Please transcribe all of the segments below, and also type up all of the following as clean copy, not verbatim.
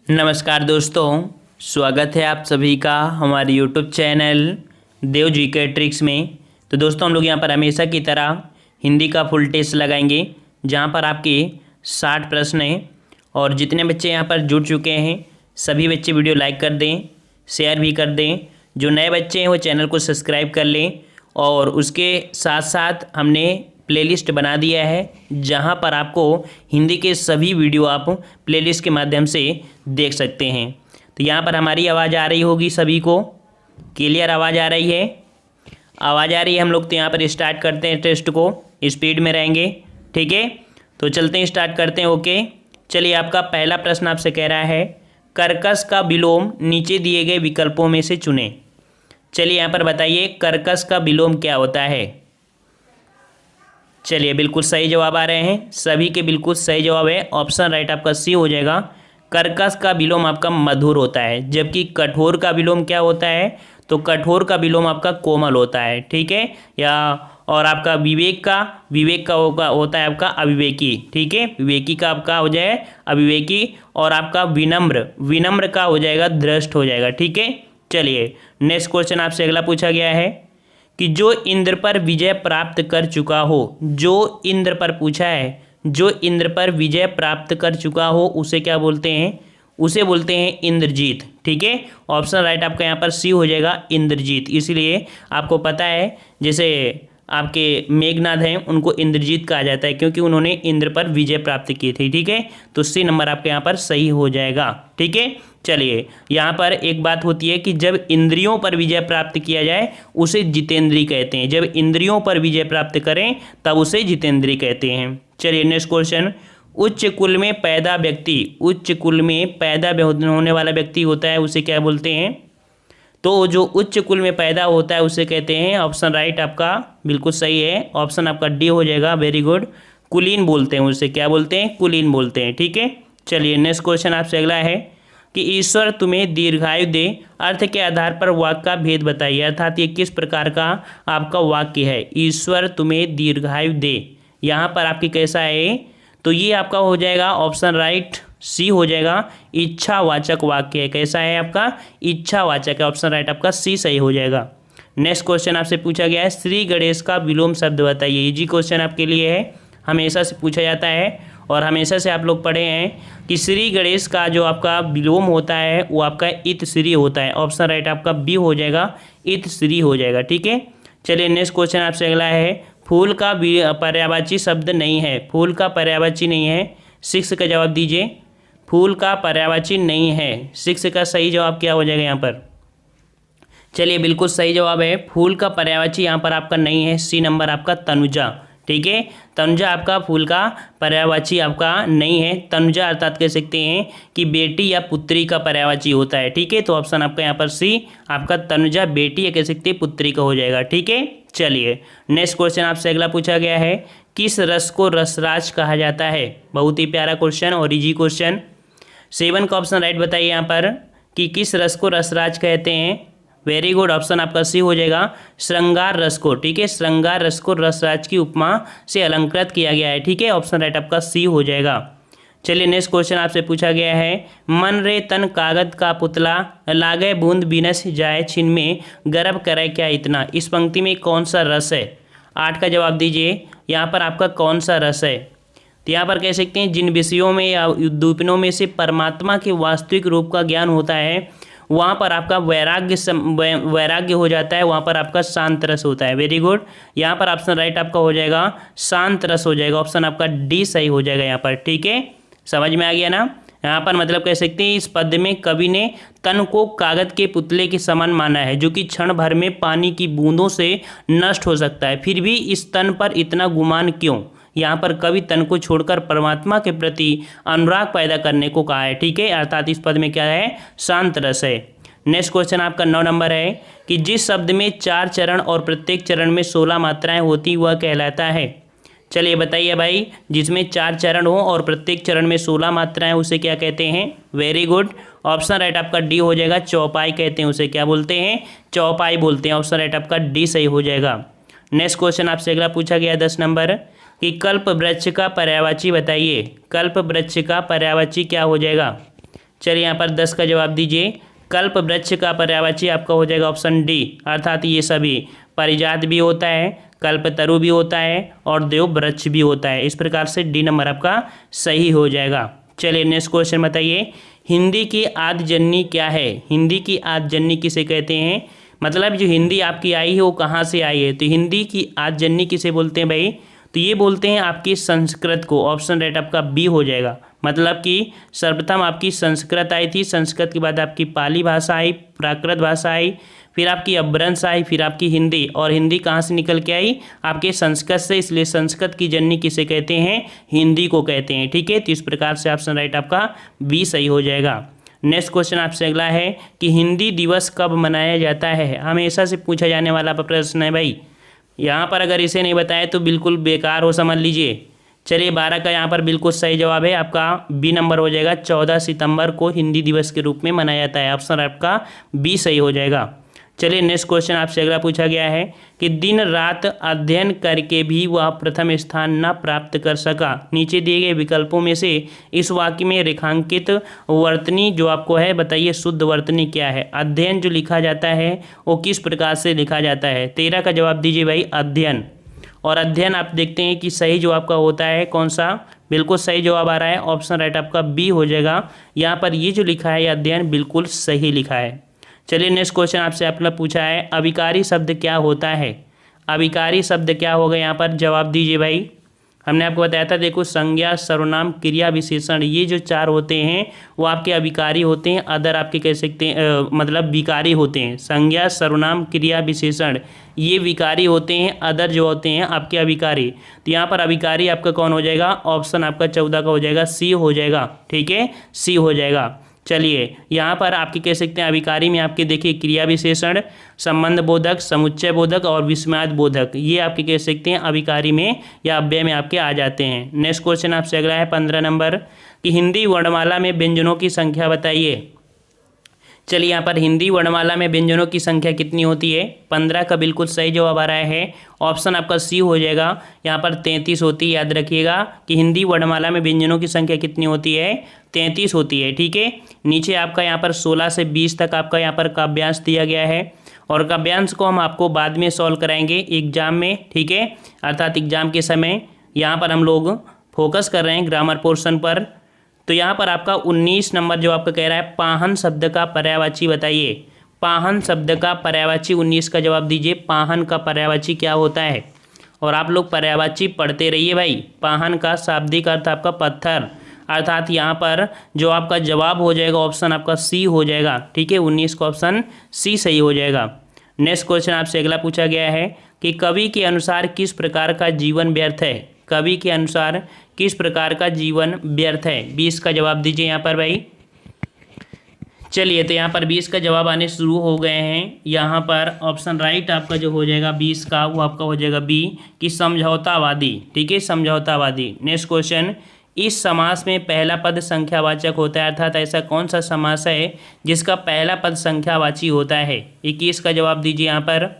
नमस्कार दोस्तों, स्वागत है आप सभी का हमारे यूट्यूब चैनल देव जी के ट्रिक्स में। तो दोस्तों हम लोग यहाँ पर हमेशा की तरह हिंदी का फुल टेस्ट लगाएंगे, जहाँ पर आपके 60 प्रश्न हैं। और जितने बच्चे यहाँ पर जुड़ चुके हैं सभी बच्चे वीडियो लाइक कर दें, शेयर भी कर दें। जो नए बच्चे हैं वो चैनल को सब्सक्राइब कर लें। और उसके साथ साथ हमने प्लेलिस्ट बना दिया है, जहां पर आपको हिंदी के सभी वीडियो आप प्लेलिस्ट के माध्यम से देख सकते हैं। तो यहां पर हमारी आवाज़ आ रही होगी, सभी को क्लियर आवाज़ आ रही है? आवाज़ आ रही है। हम लोग तो यहाँ पर स्टार्ट करते हैं टेस्ट को, स्पीड में रहेंगे, ठीक है। तो चलते हैं, स्टार्ट करते हैं। ओके चलिए, आपका पहला प्रश्न आपसे कह रहा है कर्कश का विलोम नीचे दिए गए विकल्पों में से चुनें। चलिए यहाँ पर बताइए कर्कश का विलोम क्या होता है। चलिए बिल्कुल सही जवाब आ रहे हैं, सभी के बिल्कुल सही जवाब है। ऑप्शन राइट आपका सी हो जाएगा। कर्कश का विलोम आपका मधुर होता है, जबकि कठोर का विलोम क्या होता है? तो कठोर का विलोम आपका कोमल होता है, ठीक है। या और आपका विवेक का होता है आपका अविवेकी, ठीक है। विवेकी का आपका हो जाए अविवेकी, और आपका विनम्र का हो जाएगा धृष्ट हो जाएगा, ठीक है। चलिए नेक्स्ट क्वेश्चन आपसे अगला पूछा गया है कि जो इंद्र पर विजय प्राप्त कर चुका हो, जो इंद्र पर पूछा है, जो इंद्र पर विजय प्राप्त कर चुका हो उसे क्या बोलते हैं? उसे बोलते हैं इंद्रजीत, ठीक है। ऑप्शन राइट आपका यहाँ पर सी हो जाएगा, इंद्रजीत। इसलिए आपको पता है जैसे आपके मेघनाथ हैं उनको इंद्रजीत कहा जाता है, क्योंकि उन्होंने इंद्र पर विजय प्राप्त की थी, ठीक है। तो सी नंबर आपके यहाँ पर सही हो जाएगा, ठीक है। चलिए यहाँ पर एक बात होती है कि जब इंद्रियों पर विजय प्राप्त किया जाए उसे जितेंद्रीय कहते हैं। जब इंद्रियों पर विजय प्राप्त करें तब उसे जितेंद्रीय कहते हैं। चलिए नेक्स्ट क्वेश्चन, उच्च कुल में पैदा होने वाला व्यक्ति होता है उसे क्या बोलते हैं? तो जो उच्च कुल में पैदा होता है उसे कहते हैं, ऑप्शन राइट आपका बिल्कुल सही है, ऑप्शन आपका डी हो जाएगा, वेरी गुड। कुलीन बोलते हैं उसे, क्या बोलते हैं? कुलीन बोलते हैं, ठीक है। चलिए नेक्स्ट क्वेश्चन आपसे अगला है कि ईश्वर तुम्हें दीर्घायु दे अर्थ के आधार पर वाक्य का भेद बताइए। अर्थात ये किस प्रकार का आपका वाक्य है? ईश्वर तुम्हें दीर्घायु दे, यहाँ पर आपकी कैसा है? तो ये आपका हो जाएगा ऑप्शन राइट सी हो जाएगा, इच्छावाचक वाक्य है। कैसा है आपका? इच्छावाचक है। ऑप्शन राइट आपका सी सही हो जाएगा। नेक्स्ट क्वेश्चन आपसे पूछा गया है श्री गणेश का विलोम शब्द बताइए। इजी क्वेश्चन आपके लिए है, हमेशा से पूछा जाता है और हमेशा से आप लोग पढ़े हैं कि श्री गणेश का जो आपका विलोम होता है वो आपका इत श्री होता है। ऑप्शन राइट आपका बी हो जाएगा, इत श्री हो जाएगा, ठीक है। चलिए नेक्स्ट क्वेश्चन आपसे अगला है फूल का पर्यायवाची शब्द नहीं है। फूल का पर्यायवाची नहीं है, 6 का जवाब दीजिए। फूल का पर्यायवाची नहीं है, 6 का सही जवाब क्या हो जाएगा यहाँ पर? चलिए बिल्कुल सही जवाब है, फूल का पर्यायवाची यहाँ पर आपका नहीं है, सी नंबर आपका तनुजा, ठीक है। तनुजा आपका फूल का पर्यायवाची आपका नहीं है। तनुजा अर्थात कह सकते हैं कि बेटी या पुत्री का पर्यायवाची होता है, ठीक है। तो ऑप्शन आपका यहाँ पर सी आपका तनुजा बेटी या कह सकते हैं पुत्री का हो जाएगा, ठीक है। चलिए नेक्स्ट क्वेश्चन आपसे अगला पूछा गया है किस रस को रसराज कहा जाता है? बहुत ही प्यारा क्वेश्चन और इजी क्वेश्चन। 7 का ऑप्शन राइट बताइए यहाँ पर कि किस रस को रसराज कहते हैं? वेरी गुड, ऑप्शन आपका सी हो जाएगा, श्रृंगार रस को, ठीक है। श्रृंगार रस को रसराज की उपमा से अलंकृत किया गया है, ठीक है। ऑप्शन राइट आपका सी हो जाएगा। चलिए नेक्स्ट क्वेश्चन आपसे पूछा गया है मन रे तन कागज का पुतला लागे बूंद बिनस जाए छिन में गर्भ करे क्या इतना। इस पंक्ति में कौन सा रस है? 8 का जवाब दीजिए, यहाँ पर आपका कौन सा रस है? तो यहाँ पर कह सकते हैं जिन विषयों में या उद्दीपनों में से परमात्मा के वास्तविक रूप का ज्ञान होता है वहाँ पर आपका वैराग्य हो जाता है, वहाँ पर आपका शांत रस होता है। वेरी गुड, यहाँ पर ऑप्शन राइट आपका हो जाएगा शांत रस हो जाएगा। ऑप्शन आपका डी सही हो जाएगा यहाँ पर, ठीक है। समझ में आ गया ना? यहाँ पर मतलब कह सकते हैं इस पद्य में कवि ने तन को कागज के पुतले के समान माना है, जो कि क्षण भर में पानी की बूंदों से नष्ट हो सकता है। फिर भी इस तन पर इतना गुमान क्यों? यहाँ पर कवि तन को छोड़कर परमात्मा के प्रति अनुराग पैदा करने को कहा है, ठीक है। अर्थात इस पद में क्या है? शांत रस है। नेक्स्ट क्वेश्चन आपका 9 नंबर है कि जिस शब्द में 4 चरण और प्रत्येक चरण में 16 मात्राएं होती वह कहलाता है। चलिए बताइए भाई, जिसमें 4 चरण हो और प्रत्येक चरण में 16 मात्राएं उसे क्या कहते हैं? वेरी गुड, ऑप्शन राइट आपका डी हो जाएगा, चौपाई कहते हैं उसे। क्या बोलते हैं? चौपाई बोलते हैं। ऑप्शन राइट आपका डी सही हो जाएगा। नेक्स्ट क्वेश्चन आपसे अगला पूछा गया 10 नंबर कि कल्प वृक्ष का पर्यायवाची बताइए। कल्प वृक्ष का पर्यायवाची क्या हो जाएगा? चलिए यहाँ पर 10 का जवाब दीजिए। कल्प वृक्ष का पर्यायवाची आपका हो जाएगा ऑप्शन डी, अर्थात ये सभी पारिजात भी होता है, कल्पतरु भी होता है और देव वृक्ष भी होता है। इस प्रकार से डी नंबर आपका सही हो जाएगा। चलिए नेक्स्ट क्वेश्चन बताइए, हिंदी की आद्य जननी क्या है? हिंदी की आद्य जननी किसे कहते हैं? मतलब जो हिंदी आपकी आई है वो कहाँ से आई है? तो हिंदी की आद्य जननी किसे बोलते हैं भाई? तो ये बोलते हैं आपकी संस्कृत को। ऑप्शन राइट आपका बी हो जाएगा। मतलब कि सर्वप्रथम आपकी संस्कृत आई थी, संस्कृत के बाद आपकी पाली भाषा आई, प्राकृत भाषा आई, फिर आपकी अपभ्रंश आई, फिर आपकी हिंदी, और हिंदी कहाँ से निकल के आई? आपके संस्कृत से। इसलिए संस्कृत की जननी किसे कहते हैं? हिंदी को कहते हैं। ठीक है, तो इस प्रकार से ऑप्शन राइट आपका बी सही हो जाएगा। नेक्स्ट क्वेश्चन आपसे अगला है कि हिंदी दिवस कब मनाया जाता है? हमेशा से पूछा जाने वाला प्रश्न है भाई। यहाँ पर अगर इसे नहीं बताए तो बिल्कुल बेकार हो, समझ लीजिए। चलिए 12 का यहाँ पर बिल्कुल सही जवाब है आपका बी नंबर हो जाएगा। 14 सितंबर को हिंदी दिवस के रूप में मनाया जाता है। ऑप्शन आपका बी सही हो जाएगा। चलिए नेक्स्ट क्वेश्चन आपसे अगला पूछा गया है कि दिन रात अध्ययन करके भी वह प्रथम स्थान न प्राप्त कर सका। नीचे दिए गए विकल्पों में से इस वाक्य में रेखांकित वर्तनी जो आपको है बताइए शुद्ध वर्तनी क्या है? अध्ययन जो लिखा जाता है वो किस प्रकार से लिखा जाता है? 13 का जवाब दीजिए भाई, अध्ययन। और अध्ययन आप देखते हैं कि सही जो आपका होता है कौन सा? बिल्कुल सही जवाब आ रहा है, ऑप्शन राइट आपका बी हो जाएगा। यहाँ पर ये जो लिखा है अध्ययन बिल्कुल सही लिखा है। चलिए नेक्स्ट क्वेश्चन आपसे आपने पूछा है अभिकारी शब्द क्या होता है? अभिकारी शब्द क्या होगा? यहाँ पर जवाब दीजिए भाई। हमने आपको बताया था, देखो संज्ञा, सर्वनाम, क्रिया, विशेषण, ये जो 4 होते हैं वो आपके अभिकारी होते हैं। अदर आपके कह सकते हैं मतलब विकारी होते हैं। संज्ञा, सर्वनाम, क्रिया, विशेषण ये विकारी होते हैं, अदर जो होते हैं आपके अभिकारी। तो यहाँ पर अभिकारी आपका कौन हो जाएगा? ऑप्शन आपका 14 का हो जाएगा, सी हो जाएगा। ठीक है, सी हो जाएगा। चलिए यहाँ पर आपके कह सकते हैं अभिकारी में आपके देखिए क्रिया विशेषण, संबंध बोधक, समुच्चय बोधक और विस्मयाद बोधक, ये आपके कह सकते हैं अभिकारी में या अव्यय में आपके आ जाते हैं। नेक्स्ट क्वेश्चन आपसे अगला है 15 नंबर कि हिंदी वर्णमाला में व्यंजनों की संख्या बताइए। चलिए यहाँ पर हिंदी वर्णमाला में व्यंजनों की संख्या कितनी होती है? 15 का बिल्कुल सही जवाब आ रहा है, ऑप्शन आपका सी हो जाएगा। यहाँ पर 33 होती है। याद रखिएगा कि हिंदी वर्णमाला में व्यंजनों की संख्या कितनी होती है? 33 होती है। ठीक है, नीचे आपका यहाँ पर 16 से 20 तक आपका यहाँ पर काव्यांश दिया गया है, और काव्यांश को हम आपको बाद में सॉल्व कराएंगे एग्जाम में। ठीक है, अर्थात एग्जाम के समय यहाँ पर हम लोग फोकस कर रहे हैं ग्रामर पोर्शन पर। तो यहाँ पर आपका 19 नंबर जो आपका कह रहा है पाहन शब्द का पर्यायवाची बताइए। पाहन शब्द का पर्यायवाची 19 का जवाब दीजिए। पाहन का पर्यायवाची क्या होता है? और आप लोग पर्यायवाची पढ़ते रहिए भाई। पाहन का शाब्दिक अर्थ आपका पत्थर, अर्थात यहाँ पर जो आपका जवाब हो जाएगा ऑप्शन आपका सी हो जाएगा। ठीक है, 19 का ऑप्शन सी सही हो जाएगा। नेक्स्ट क्वेश्चन आपसे अगला पूछा गया है कि कवि के अनुसार किस प्रकार का जीवन व्यर्थ है? कवि के अनुसार किस प्रकार का जीवन व्यर्थ है? 20 का जवाब दीजिए यहाँ पर भाई। चलिए तो यहाँ पर 20 का जवाब आने शुरू हो गए हैं। यहाँ पर ऑप्शन राइट आपका जो हो जाएगा 20 का वो आपका हो जाएगा बी कि समझौतावादी। ठीक है, समझौतावादी। नेक्स्ट क्वेश्चन, इस समास में पहला पद संख्यावाचक होता है, अर्थात ऐसा कौन सा समास है जिसका पहला पद संख्यावाची होता है? 21 का जवाब दीजिए यहाँ पर।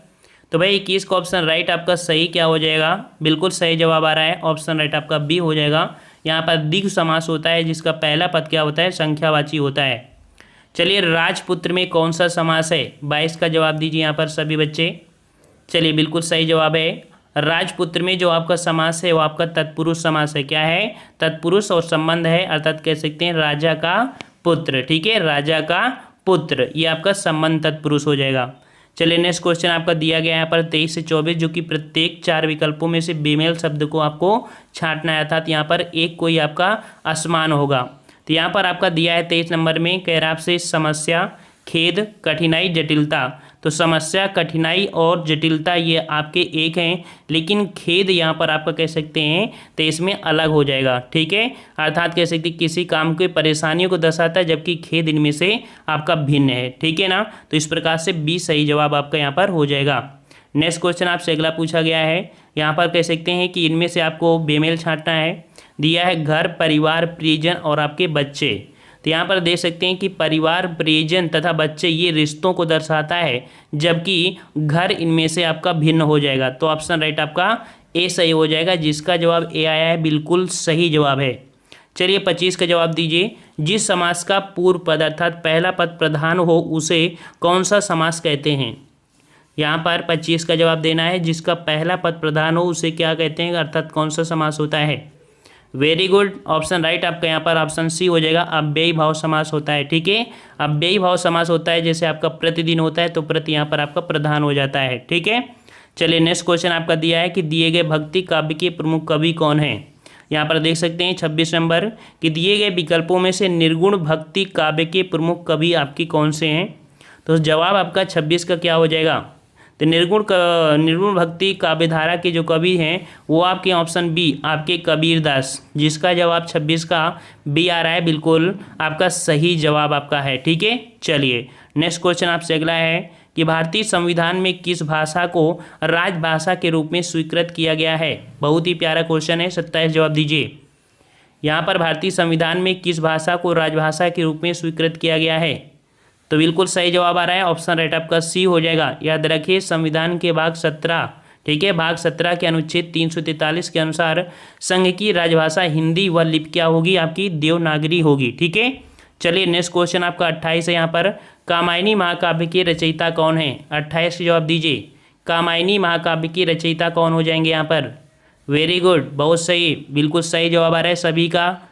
तो भाई 21 का ऑप्शन राइट आपका सही क्या हो जाएगा? बिल्कुल सही जवाब आ रहा है, ऑप्शन राइट आपका बी हो जाएगा। यहाँ पर द्विगु समास होता है जिसका पहला पद क्या होता है? संख्यावाची होता है। चलिए राजपुत्र में कौन सा समास है? 22 का जवाब दीजिए यहाँ पर सभी बच्चे। चलिए बिल्कुल सही जवाब है। राजपुत्र में जो आपका समास है वो आपका तत्पुरुष समास है। क्या है? तत्पुरुष और संबंध है, अर्थात कह सकते हैं राजा का पुत्र। ठीक है, राजा का पुत्र, ये आपका संबंध तत्पुरुष हो जाएगा। चलिए नेक्स्ट क्वेश्चन आपका दिया गया है यहाँ पर 23 से 24, जो कि प्रत्येक 4 विकल्पों में से बेमेल शब्द को आपको छांटना है, अर्थात यहाँ पर एक कोई आपका असमान होगा। तो यहाँ पर आपका दिया है 23 नंबर में, कह रहा है आपसे समस्या, खेद, कठिनाई, जटिलता। तो समस्या, कठिनाई और जटिलता ये आपके एक हैं, लेकिन खेद यहाँ पर आपका कह सकते हैं तो इसमें अलग हो जाएगा। ठीक है, अर्थात कह सकते हैं किसी काम के परेशानियों को दर्शाता है, जबकि खेद इनमें से आपका भिन्न है। ठीक है ना, तो इस प्रकार से बी सही जवाब आपका यहाँ पर हो जाएगा। नेक्स्ट क्वेश्चन आपसे अगला पूछा गया है, यहाँ पर कह सकते हैं कि इनमें से आपको बेमेल छांटना है। दिया है घर, परिवार, परिजन और आपके बच्चे। तो यहाँ पर देख सकते हैं कि परिवार, परिजन तथा बच्चे ये रिश्तों को दर्शाता है, जबकि घर इनमें से आपका भिन्न हो जाएगा। तो ऑप्शन राइट आपका ए सही हो जाएगा, जिसका जवाब ए आया है बिल्कुल सही जवाब है। चलिए 25 का जवाब दीजिए। जिस समास का पूर्व पद अर्थात पहला पद प्रधान हो उसे कौन सा समास कहते हैं। यहाँ पर 25 का जवाब देना है। जिसका पहला पद प्रधान हो उसे क्या कहते हैं अर्थात कौन सा समास होता है। वेरी गुड, ऑप्शन राइट आपका यहाँ पर ऑप्शन सी हो जाएगा। अव्ययी भाव समास होता है। ठीक है, अव्ययी भाव समास होता है। जैसे आपका प्रतिदिन होता है तो प्रति यहाँ पर आपका प्रधान हो जाता है। ठीक है, चलिए नेक्स्ट क्वेश्चन आपका दिया है कि दिए गए भक्ति काव्य के प्रमुख कवि कौन हैं। यहाँ पर देख सकते हैं 26 नंबर कि दिए गए विकल्पों में से निर्गुण भक्ति काव्य के प्रमुख कवि आपकी कौन से हैं। तो जवाब आपका 26 का क्या हो जाएगा। तो निर्गुण भक्ति काव्यधारा के जो कवि हैं वो आपके ऑप्शन बी आपके कबीरदास, जिसका जवाब 26 का बी आ रहा है। बिल्कुल आपका सही जवाब आपका है। ठीक है, चलिए नेक्स्ट क्वेश्चन आपसे अगला है कि भारतीय संविधान में किस भाषा को राजभाषा के रूप में स्वीकृत किया गया है। बहुत ही प्यारा क्वेश्चन है। 27 जवाब दीजिए। यहाँ पर भारतीय संविधान में किस भाषा को राजभाषा के रूप में स्वीकृत किया गया है। तो बिल्कुल सही जवाब आ रहा है। ऑप्शन राइट आपका सी हो जाएगा। याद रखिए संविधान के भाग 17, ठीक है, भाग 17 के अनुच्छेद 343 के अनुसार संघ की राजभाषा हिंदी व लिपि क्या होगी आपकी देवनागरी होगी। ठीक है, चलिए नेक्स्ट क्वेश्चन आपका 28 है। यहाँ पर कामायनी महाकाव्य के रचयिता कौन है। 28 का जवाब दीजिए। कामायनी महाकाव्य की रचयिता कौन हो जाएंगे यहाँ पर। वेरी गुड, बहुत सही, बिल्कुल सही जवाब आ रहा है सभी का।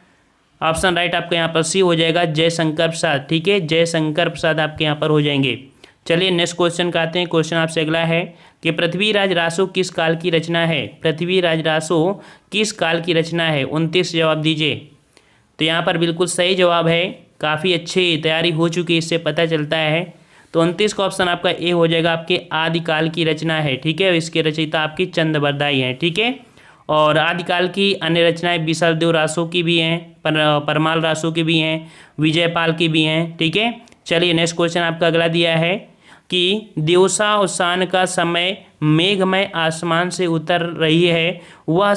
ऑप्शन राइट आपका यहाँ पर सी हो जाएगा, जयशंकर प्रसाद। ठीक है, जयशंकर प्रसाद आपके यहाँ पर हो जाएंगे। चलिए नेक्स्ट क्वेश्चन का आते हैं। क्वेश्चन आपसे अगला है कि पृथ्वीराज रासो किस काल की रचना है। पृथ्वीराज रासो किस काल की रचना है। 29 जवाब दीजिए। तो यहाँ पर बिल्कुल सही जवाब है। काफ़ी अच्छी तैयारी हो चुकी है, इससे पता चलता है। तो 29 का ऑप्शन आपका ए हो जाएगा, आपके आदिकाल की रचना है। ठीक है, इसके रचयिता आपकी चंद्रबरदाई हैं। ठीक है, और आदिकाल की अन्य रचनाएं विशालदेव रासो की भी हैं, परमाल रासो की भी हैं, विजयपाल की भी हैं। ठीक है, चलिए नेक्स्ट क्वेश्चन आपका अगला दिया है कि दिवसावसान का समय मेघमय आसमान से उतर रही है, वह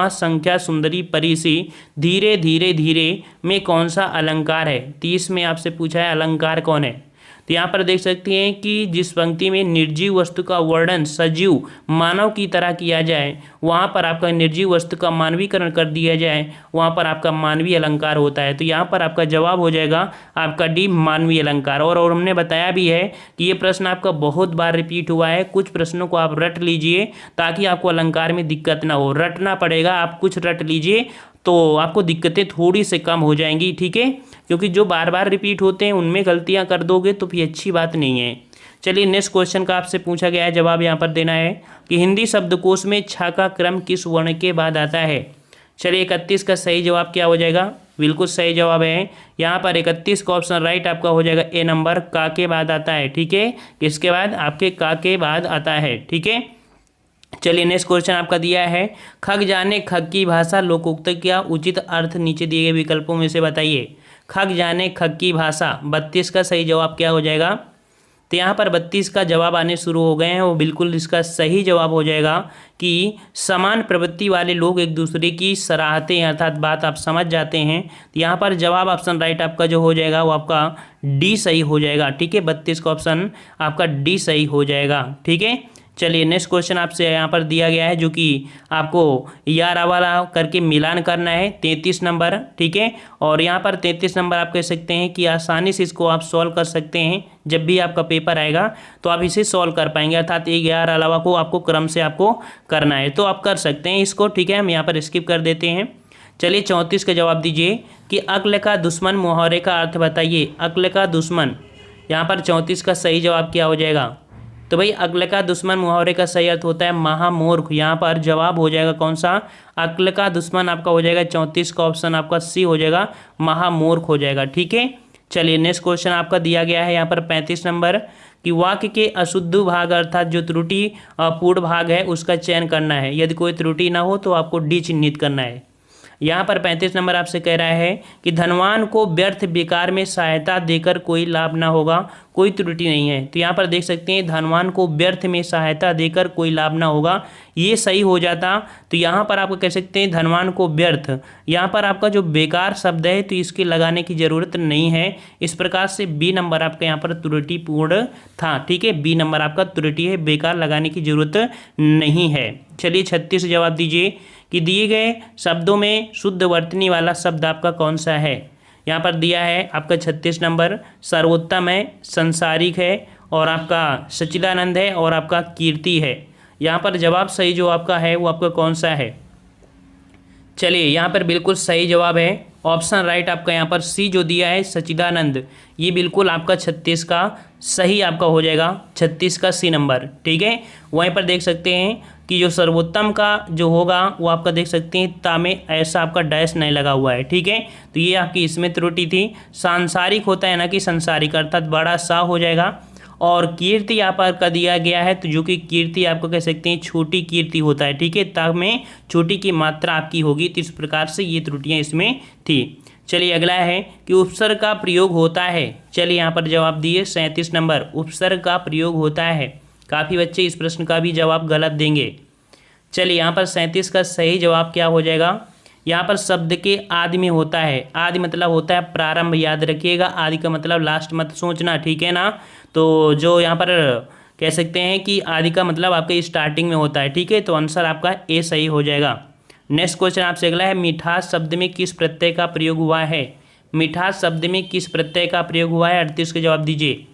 संख्या सुंदरी परी सी धीरे धीरे धीरे में कौन सा अलंकार है। 30 में आपसे पूछा है अलंकार कौन है। तो यहाँ पर देख सकते हैं कि जिस पंक्ति में निर्जीव वस्तु का वर्णन सजीव मानव की तरह किया जाए, वहाँ पर आपका निर्जीव वस्तु का मानवीकरण कर दिया जाए, वहाँ पर आपका मानवीय अलंकार होता है। तो यहाँ पर आपका जवाब हो जाएगा आपका डी मानवीय अलंकार। और हमने बताया भी है कि ये प्रश्न आपका बहुत बार रिपीट हुआ है। कुछ प्रश्नों को आप रट लीजिए ताकि आपको अलंकार में दिक्कत ना हो। रटना पड़ेगा, आप कुछ रट लीजिए तो आपको दिक्कतें थोड़ी से कम हो जाएंगी। ठीक है, क्योंकि जो बार बार रिपीट होते हैं उनमें गलतियां कर दोगे तो फिर अच्छी बात नहीं है। चलिए नेक्स्ट क्वेश्चन का आपसे पूछा गया है, जवाब यहाँ पर देना है कि हिंदी शब्दकोश में छा का क्रम किस वर्ण के बाद आता है। चलिए 31 का सही जवाब क्या हो जाएगा। बिल्कुल सही जवाब है। यहाँ पर 31 का ऑप्शन राइट आपका हो जाएगा ए नंबर, का के बाद आता है। ठीक है, किसके बाद आपके का के बाद आता है। ठीक है, चलिए नेक्स्ट क्वेश्चन आपका दिया है खग जाने खग की भाषा लोकोक्त का उचित अर्थ नीचे दिए गए विकल्पों में से बताइए। खग जाने खग की भाषा 32 का सही जवाब क्या हो जाएगा। तो यहाँ पर 32 का जवाब आने शुरू हो गए हैं। वो बिल्कुल इसका सही जवाब हो जाएगा कि समान प्रवृत्ति वाले लोग एक दूसरे की सराहते हैं, अर्थात बात आप समझ जाते हैं। तो यहाँ पर जवाब ऑप्शन राइट आपका जो हो जाएगा वो आपका डी सही हो जाएगा। ठीक है, 32 का ऑप्शन आपका डी सही हो जाएगा। ठीक है, चलिए नेक्स्ट क्वेश्चन आपसे यहाँ पर दिया गया है जो कि आपको यारा वाला करके मिलान करना है 33 नंबर। ठीक है, और यहाँ पर 33 नंबर आप कह सकते हैं कि आसानी से इसको आप सॉल्व कर सकते हैं। जब भी आपका पेपर आएगा तो आप इसे सॉल्व कर पाएंगे, अर्थात एक यार अलावा को आपको क्रम से आपको करना है तो आप कर सकते हैं इसको। ठीक है, हम यहाँ पर स्किप कर देते हैं। चलिए 34 का जवाब दीजिए कि अक्ल का दुश्मन मुहावरे का अर्थ बताइए। अक्ल का दुश्मन, यहाँ पर 34 का सही जवाब क्या हो जाएगा। तो भाई अक्ल का दुश्मन मुहावरे का सही अर्थ होता है महामूर्ख। यहाँ पर जवाब हो जाएगा कौन सा, अक्ल का दुश्मन आपका हो जाएगा 34 का ऑप्शन आपका सी हो जाएगा, महामूर्ख हो जाएगा। ठीक है, चलिए नेक्स्ट क्वेश्चन आपका दिया गया है यहाँ पर 35 नंबर कि वाक्य के अशुद्ध भाग अर्थात जो त्रुटि पूर्ण भाग है उसका चयन करना है। यदि कोई त्रुटि ना हो तो आपको डी चिन्हित करना है। यहाँ पर 35 नंबर आपसे कह रहा है कि धनवान को व्यर्थ बेकार में सहायता देकर कोई लाभ ना होगा, कोई त्रुटि नहीं है। तो यहाँ पर देख सकते हैं धनवान को व्यर्थ में सहायता देकर कोई लाभ ना होगा, ये सही हो जाता। तो यहाँ पर आपको कह सकते हैं धनवान को व्यर्थ, यहाँ पर आपका जो बेकार शब्द है तो इसके लगाने की जरूरत नहीं है। इस प्रकार से बी नंबर आपका यहाँ पर त्रुटिपूर्ण था। ठीक है, बी नंबर आपका त्रुटि है, बेकार लगाने की जरूरत नहीं है। चलिए 36 जवाब दीजिए कि दिए गए शब्दों में शुद्ध वर्तनी वाला शब्द आपका कौन सा है। यहाँ पर दिया है आपका 36 नंबर सर्वोत्तम है, संसारिक है, और आपका सच्चिदानंद है, और आपका कीर्ति है। यहाँ पर जवाब सही जो आपका है वो आपका कौन सा है। चलिए यहाँ पर बिल्कुल सही जवाब है ऑप्शन राइट आपका यहाँ पर सी जो दिया है सच्चिदानंद, ये बिल्कुल आपका 36 का सही आपका हो जाएगा, 36 का सी नंबर। ठीक है, वहीं पर देख सकते हैं कि जो सर्वोत्तम का जो होगा वो आपका देख सकते हैं ता में ऐसा आपका डैश नहीं लगा हुआ है। ठीक है, तो ये आपकी इसमें त्रुटि थी। सांसारिक होता है ना कि संसारिक, अर्थात बड़ा सा हो जाएगा। और कीर्ति यहाँ पर का दिया गया है, तो जो कि कीर्ति आपको कह सकते हैं छोटी कीर्ति होता है। ठीक है, ता में छोटी की मात्रा आपकी होगी, तो इस प्रकार से ये त्रुटियाँ इसमें थी। चलिए अगला है कि उपसर्ग का प्रयोग होता है। चलिए यहाँ पर जवाब दिए 37 नंबर, उपसर्ग का प्रयोग होता है। काफ़ी बच्चे इस प्रश्न का भी जवाब गलत देंगे। चलिए यहाँ पर 37 का सही जवाब क्या हो जाएगा। यहाँ पर शब्द के आदि में होता है। आदि मतलब होता है प्रारंभ, याद रखिएगा। आदि का मतलब लास्ट मत सोचना, ठीक है ना। तो जो यहाँ पर कह सकते हैं कि आदि का मतलब आपके स्टार्टिंग में होता है। ठीक है, तो आंसर आपका ए सही हो जाएगा। नेक्स्ट क्वेश्चन आपसे अगला है, मिठास शब्द में किस प्रत्यय का प्रयोग हुआ है। मिठास शब्द में किस प्रत्यय का प्रयोग हुआ है, 38 का जवाब दीजिए।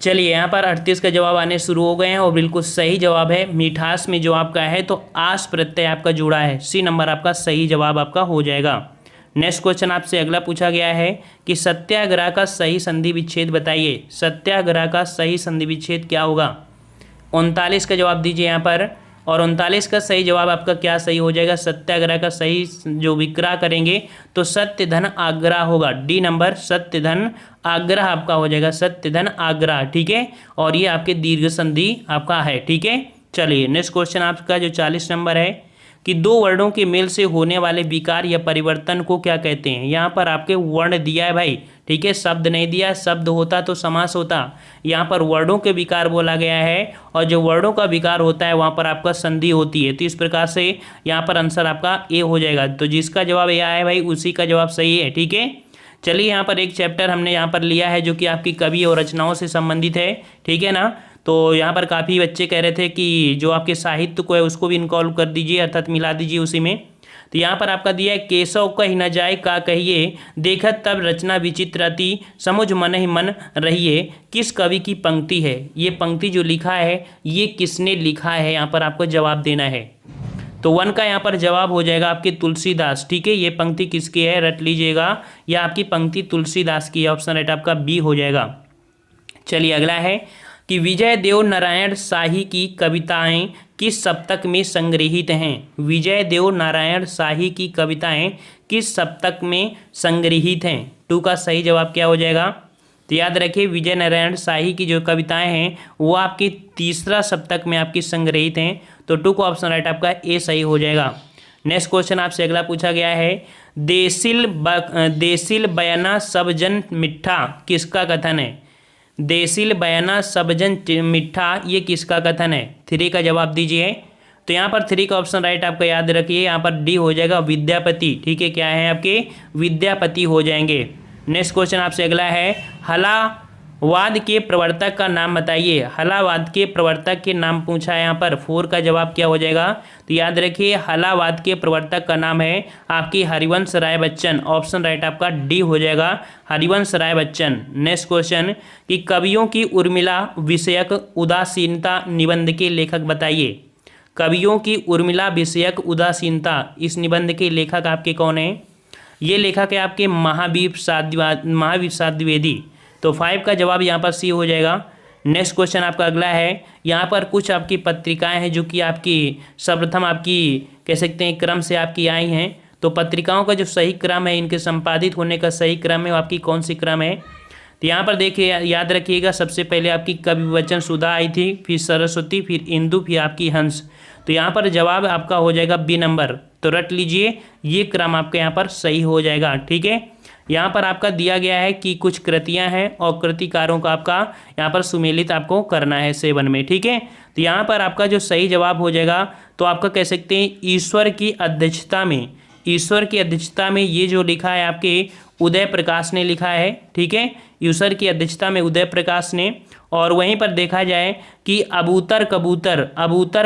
चलिए यहाँ पर 38 का जवाब आने शुरू हो गए हैं और बिल्कुल सही जवाब है। मिठास में जो आपका है तो आस प्रत्यय आपका जुड़ा है, सी नंबर आपका सही जवाब आपका हो जाएगा। नेक्स्ट क्वेश्चन आपसे अगला पूछा गया है कि सत्याग्रह का सही संधि विच्छेद बताइए। सत्याग्रह का सही संधि विच्छेद क्या होगा। 39 का जवाब दीजिए यहाँ पर, और 39 का सही जवाब आपका क्या सही हो जाएगा। सत्याग्रह का सही जो विग्रह करेंगे तो सत्य धन आग्रह होगा, डी नंबर सत्य धन आग्रह आपका हो जाएगा, सत्य धन आग्रह। ठीक है, और ये आपके दीर्घ संधि आपका है। ठीक है, चलिए नेक्स्ट क्वेश्चन आपका जो 40 नंबर है कि दो वर्णों के मेल से होने वाले विकार या परिवर्तन को क्या कहते हैं। यहाँ पर आपके वर्ण दिया है भाई, ठीक है, शब्द नहीं दिया। शब्द होता तो समास होता, यहाँ पर वर्णों के विकार बोला गया है, और जो वर्णों का विकार होता है वहाँ पर आपका संधि होती है। तो इस प्रकार से यहाँ पर आंसर आपका ए हो जाएगा। तो जिसका जवाब ए आया है भाई उसी का जवाब सही है। ठीक है, चलिए यहाँ पर एक चैप्टर हमने यहाँ पर लिया है जो कि आपकी कवि और रचनाओं से संबंधित है। ठीक है ना, तो यहाँ पर काफ़ी बच्चे कह रहे थे कि जो आपके साहित्य को है उसको भी इन्वॉल्व कर दीजिए, अर्थात मिला दीजिए उसी में। तो यहाँ पर आपका दिया है, केशव कही न जाए का कहिए, देखत तब रचना विचित्र अति, समुझ मन ही मन रहिए। किस कवि की पंक्ति है। ये पंक्ति जो लिखा है ये किसने लिखा है, यहाँ पर आपको जवाब देना है। तो 1 का यहाँ पर जवाब हो जाएगा आपके तुलसीदास। ठीक है, ये पंक्ति किसकी है रट लीजिएगा, यह आपकी पंक्ति तुलसीदास की है। ऑप्शन राइट आपका बी हो जाएगा। चलिए अगला है कि विजय देव नारायण शाही की कविताएं किस सप्तक में संग्रहित हैं। विजय देव नारायण शाही की कविताएं किस सप्तक में संग्रहित हैं। 2 का सही जवाब क्या हो जाएगा। तो याद रखिए विजय नारायण शाही की जो कविताएं हैं वो आपकी तीसरा सप्तक में आपकी संग्रहित हैं। तो 2 को ऑप्शन राइट आपका ए सही हो जाएगा। नेक्स्ट क्वेश्चन आपसे अगला पूछा गया है, देसिल बयाना सब जन मिठा किसका कथन है। देसिल बयाना सब जन मिठा ये किसका कथन है। 3 का जवाब दीजिए। तो यहाँ पर 3 का ऑप्शन राइट आपका याद रखिए, यहाँ पर डी हो जाएगा विद्यापति। ठीक है, क्या है आपके विद्यापति हो जाएंगे। नेक्स्ट क्वेश्चन आपसे अगला है, हलावाद के प्रवर्तक का नाम बताइए। हलावाद के प्रवर्तक के नाम पूछा है यहाँ पर। 4 का जवाब क्या हो जाएगा। तो याद रखिए हलावाद के प्रवर्तक का नाम है आपकी हरिवंश राय बच्चन। ऑप्शन राइट आपका डी हो जाएगा हरिवंश राय बच्चन। नेक्स्ट क्वेश्चन कि कवियों की उर्मिला विषयक उदासीनता निबंध के लेखक बताइए। कवियों की उर्मिला विषयक उदासीनता, इस निबंध के लेखक आपके कौन है। ये लेखक है आपके महावीर प्रसाद द्विवेदी। तो 5 का जवाब यहाँ पर सी हो जाएगा। नेक्स्ट क्वेश्चन आपका अगला है, यहाँ पर कुछ आपकी पत्रिकाएं हैं जो कि आपकी सर्वप्रथम आपकी कह सकते हैं क्रम से आपकी आई हैं। तो पत्रिकाओं का जो सही क्रम है, इनके संपादित होने का सही क्रम है, वो आपकी कौन सी क्रम है। तो यहाँ पर देखिए याद रखिएगा, सबसे पहले आपकी कवि वचन सुधा आई थी, फिर सरस्वती, फिर इंदु, फिर आपकी हंस। तो यहाँ पर जवाब आपका हो जाएगा बी नंबर। तो रट लीजिए, ये क्रम आपका यहाँ पर सही हो जाएगा। ठीक है, यहाँ पर आपका दिया गया है कि कुछ कृतियाँ हैं और कृतिकारों का आपका यहाँ पर सुमेलित आपको करना है 7 में। ठीक है, तो यहाँ पर आपका जो सही जवाब हो जाएगा तो आपका कह सकते हैं ईश्वर की अध्यक्षता में। ईश्वर की अध्यक्षता में ये जो लिखा है आपके उदय प्रकाश ने लिखा है, ठीक है, यूसर की अध्यक्षता में उदय प्रकाश ने। और वहीं पर देखा जाए कि अबूतर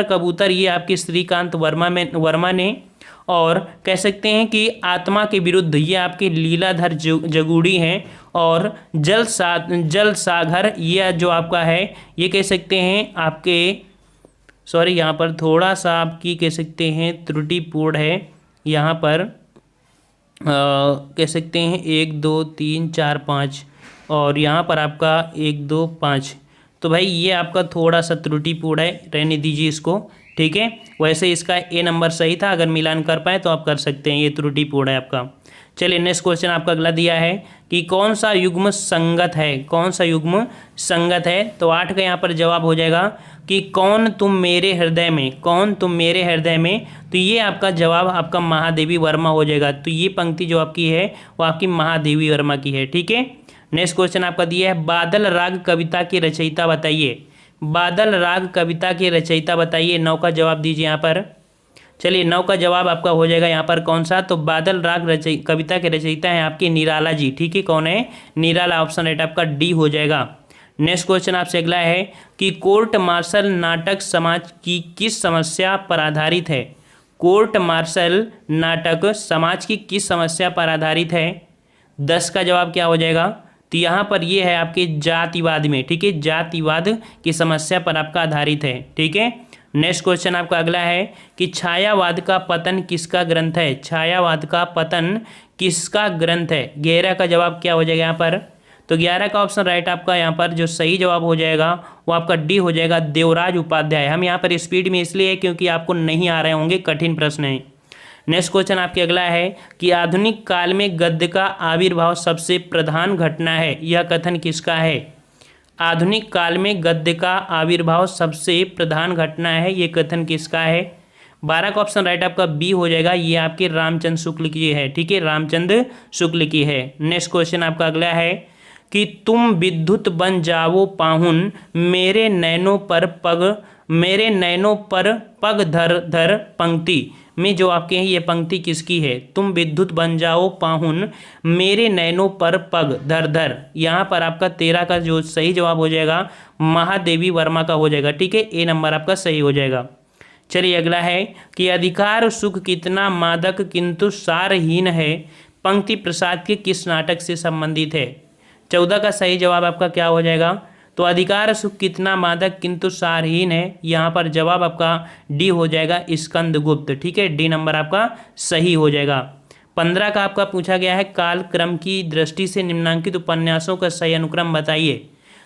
कबूतर ये आपके श्रीकांत वर्मा ने। और कह सकते हैं कि आत्मा के विरुद्ध ये आपके लीलाधर जगूड़ी हैं। और जल सागर ये जो आपका है ये कह सकते हैं आपके, सॉरी यहाँ पर थोड़ा सा आपकी कह सकते हैं त्रुटिपूर्ण है, यहाँ पर कह सकते हैं 1 2 3 4 5 और यहाँ पर आपका 1 2 5, तो भाई ये आपका थोड़ा सा त्रुटिपूर्ण है, रहने दीजिए इसको, ठीक है। वैसे इसका ए नंबर सही था, अगर मिलान कर पाए तो आप कर सकते हैं, ये त्रुटिपूर्ण है आपका। चलिए नेक्स्ट क्वेश्चन आपका अगला दिया है कि कौन सा युग्म संगत है, कौन सा युग्म संगत है। तो 8 का यहाँ पर जवाब हो जाएगा कि कौन तुम मेरे हृदय में, कौन तुम मेरे हृदय में। तो ये आपका जवाब आपका महादेवी वर्मा हो जाएगा। तो ये पंक्ति जो आपकी है वो आपकी महादेवी वर्मा की है, ठीक है। नेक्स्ट क्वेश्चन आपका दिया है बादल राग कविता की रचयिता बताइए, बादल राग कविता के रचयिता बताइए। 9 का जवाब दीजिए यहाँ पर। चलिए 9 का जवाब आपका हो जाएगा यहाँ पर कौन सा, तो बादल राग कविता के रचयिता हैं आपके निराला जी, ठीक है। कौन है, निराला, ऑप्शन राइट आपका डी हो जाएगा। नेक्स्ट क्वेश्चन आपसे अगला है कि कोर्ट मार्शल नाटक समाज की किस समस्या पर आधारित है। कोर्ट मार्शल नाटक समाज की किस समस्या पर आधारित है। 10 का जवाब क्या हो जाएगा, तो यहाँ पर ये है आपके जातिवाद में, ठीक है, जातिवाद की समस्या पर आपका आधारित है, ठीक है। नेक्स्ट क्वेश्चन आपका अगला है कि छायावाद का पतन किसका ग्रंथ है, छायावाद का पतन किसका ग्रंथ है। 11 का जवाब क्या हो जाएगा यहाँ पर, तो 11 का ऑप्शन राइट आपका यहाँ पर जो सही जवाब हो जाएगा वो आपका डी हो जाएगा, देवराज उपाध्याय। हम यहाँ पर स्पीड में इसलिए है क्योंकि आपको नहीं आ रहे होंगे, कठिन प्रश्न है। नेक्स्ट क्वेश्चन आपके अगला है कि आधुनिक काल में गद्य का आविर्भाव सबसे प्रधान घटना है, यह कथन किसका है। आधुनिक काल में गद्य का आविर्भाव सबसे प्रधान घटना है, ये कथन किसका है। 12 का ऑप्शन राइट आपका बी हो जाएगा, ये आपके रामचंद्र शुक्ल की है, ठीक है, रामचंद्र शुक्ल की है। नेक्स्ट क्वेश्चन आपका अगला है कि तुम विद्युत बन जाओ पाहुन मेरे नैनों पर पग धर धर पंक्ति में जो आपके हैं ये पंक्ति किसकी है। तुम विद्युत बन जाओ पाहुन मेरे नैनों पर पग धर धर, यहाँ पर आपका 13 का जो सही जवाब हो जाएगा महादेवी वर्मा का हो जाएगा, ठीक है, ए नंबर आपका सही हो जाएगा। चलिए अगला है कि अधिकार सुख कितना मादक किंतु सारहीन है, पंक्ति प्रसाद के किस नाटक से संबंधित है। 14 का सही जवाब आपका क्या हो जाएगा, तो अधिकार सुख कितना मादक किंतु सारहीन है, यहाँ पर जवाब आपका डी हो जाएगा स्कंदगुप्त, ठीक है, डी नंबर आपका सही हो जाएगा। 15 का आपका पूछा गया है कालक्रम की दृष्टि से निम्नांकित उपन्यासों का सही अनुक्रम बताइए।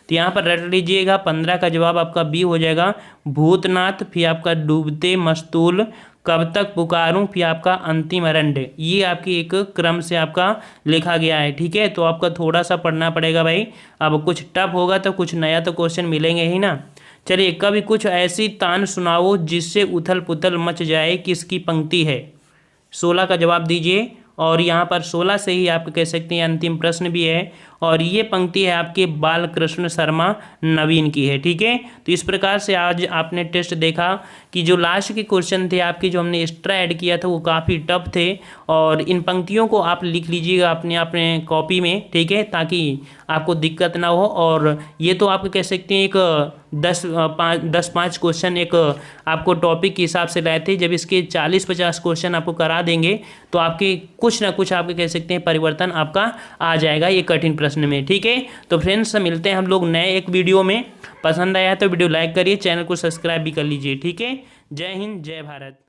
तो यहाँ पर रट लीजिएगा, 15 का जवाब आपका बी हो जाएगा भूतनाथ, फिर आपका डूबते मस्तूल, कब तक पुकारूं, फिर आपका अंतिम अरण्य। ये आपकी एक क्रम से आपका लिखा गया है, ठीक है। तो आपका थोड़ा सा पढ़ना पड़ेगा भाई, अब कुछ टफ होगा तो कुछ नया तो क्वेश्चन मिलेंगे ही ना। चलिए कभी कुछ ऐसी तान सुनाओ जिससे उथल पुथल मच जाए, किसकी पंक्ति है। 16 का जवाब दीजिए, और यहाँ पर 16 से ही आप कह सकते हैं अंतिम प्रश्न भी है, और ये पंक्ति है आपके बालकृष्ण शर्मा नवीन की है, ठीक है। तो इस प्रकार से आज आपने टेस्ट देखा कि जो लास्ट के क्वेश्चन थे आपके जो हमने एक्स्ट्रा ऐड किया था वो काफ़ी टफ थे, और इन पंक्तियों को आप लिख लीजिएगा अपने कॉपी में, ठीक है, ताकि आपको दिक्कत ना हो। और ये तो आप कह सकते हैं एक 10-5 क्वेश्चन एक आपको टॉपिक के हिसाब से लाए थे, जब इसके 40-50 क्वेश्चन आपको करा देंगे तो आपके कुछ ना कुछ आपके कह सकते हैं परिवर्तन आपका आ जाएगा ये कठिन प्रश्न में, ठीक है। तो फ्रेंड्स मिलते हैं हम लोग नए एक वीडियो में, पसंद आया तो वीडियो लाइक करिए, चैनल को सब्सक्राइब भी कर लीजिए, ठीक है। जय हिंद, जय भारत।